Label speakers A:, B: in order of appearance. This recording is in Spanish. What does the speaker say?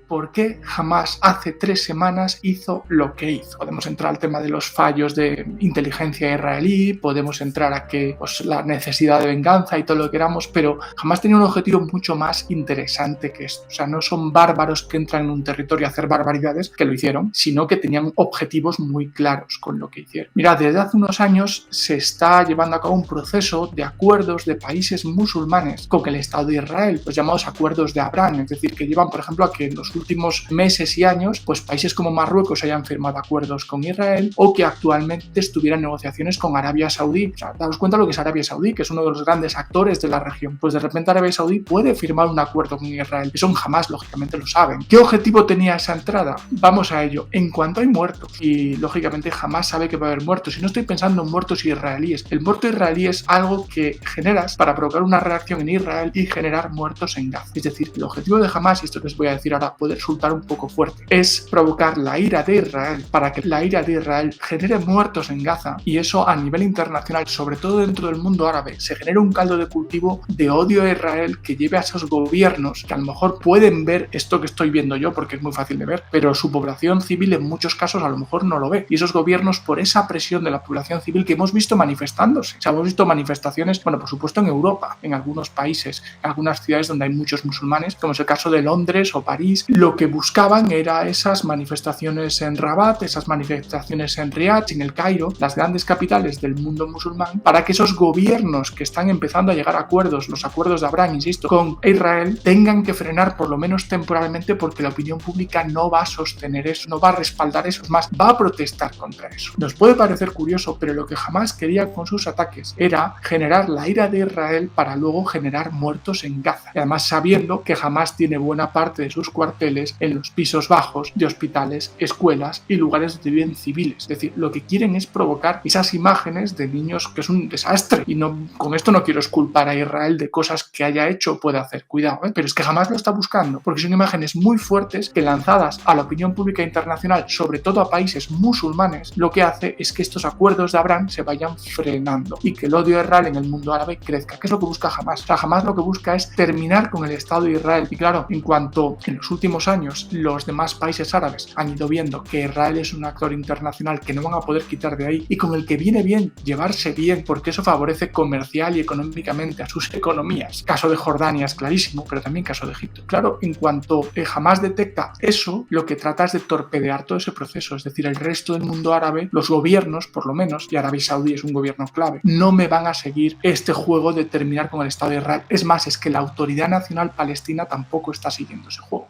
A: por qué Hamás hace 3 semanas hizo lo que hizo. Podemos entrar al tema de los fallos de inteligencia israelí, podemos entrar a que la necesidad de venganza y todo lo que queramos, pero Hamás tenía un objetivo mucho más interesante que esto. O sea, no son bárbaros que entran en un territorio a hacer barbaridades, que lo hicieron, sino que tenían objetivos muy claros con lo que hicieron. Mirad, desde hace unos años se está llevando a cabo un proceso de acuerdos de países musulmanes con el Estado de Israel, los llamados acuerdos de Abraham, es decir, que llevan, por ejemplo, a que en los últimos meses y años, pues países como Marruecos hayan firmado acuerdos con Israel o que actualmente estuvieran negociaciones con Arabia Saudí. O sea, daos cuenta lo que es Arabia Saudí, que es uno de los grandes actores de la región. Pues de repente Arabia Saudí puede firmar un acuerdo con Israel. Eso jamás, lógicamente, lo saben. ¿Qué objetivo tenía esa entrada? Vamos a ello. En cuanto hay muertos, y lógicamente jamás sabe que va a haber muertos, y no estoy pensando en muertos israelíes. El muerto israelí es algo que generas para provocar una reacción en Israel y generar muertos en Gaza. Es decir, el objetivo de Hamás, y esto que os voy a decir ahora puede resultar un poco fuerte, es provocar la ira de Israel para que la ira de Israel genere muertos en Gaza, y eso a nivel internacional, sobre todo dentro del mundo árabe, se genera un caldo de cultivo de odio a Israel que lleve a esos gobiernos que a lo mejor pueden ver esto que estoy viendo yo, porque es muy fácil de ver, pero su población civil en muchos casos a lo mejor no lo ve, y esos gobiernos, por esa presión de la población civil que hemos visto manifestándose, o sea, hemos visto manifestaciones, bueno, por supuesto en Europa, en algunos países, en algunas ciudades donde hay muchos musulmanes, como es el caso de Londres o París, lo que buscaban era esas manifestaciones en Rabat, esas manifestaciones en Riad, en el Cairo, las grandes capitales del mundo musulmán, para que esos gobiernos que están empezando a llegar a acuerdos, los acuerdos de Abraham, insisto, con Israel, tengan que frenar por lo menos temporalmente, porque la opinión pública no va a sostener eso, no va a respaldar eso, es más, va a protestar contra eso. Nos puede parecer curioso, pero lo que Hamás quería con sus ataques era generar la ira de Israel para luego generar muertos en Gaza. Y además sabiendo que Hamás tiene buena parte de sus cuarteles en los pisos bajos de hospitales, escuelas y lugares donde viven civiles. Es decir, lo que quieren es provocar esas imágenes de niños, que es un desastre. Y no, con esto no quiero culpar a Israel de cosas que haya hecho o puede hacer, cuidado, pero es que Hamás lo está buscando, porque son imágenes muy fuertes que, lanzadas a la opinión pública internacional, sobre todo a países musulmanes, lo que hace es que estos acuerdos de Abraham se vayan frenando y que el odio a Israel en el mundo árabe crezca. ¿Qué es lo que busca Hamás? O sea, Hamás lo que busca es terminar con el Estado de Israel. Y claro, en cuanto en los últimos años los demás países árabes han ido viendo que Israel es un actor internacional que no van a poder quitar de ahí y con el que viene bien llevarse bien, porque eso favorece comercial y económicamente a sus economías. Caso de Jordania es clarísimo, pero también caso de Egipto. Claro, en cuanto Hamás detecta eso, lo que trata es de torpedear todo ese proceso. Es decir, el resto del mundo árabe, los gobiernos por lo menos, y Arabia Saudí es un gobierno clave, no me van a seguir este juego de terminar con el Estado de Israel. Es más, es que la Autoridad Nacional Palestina tampoco está siguiendo ese juego.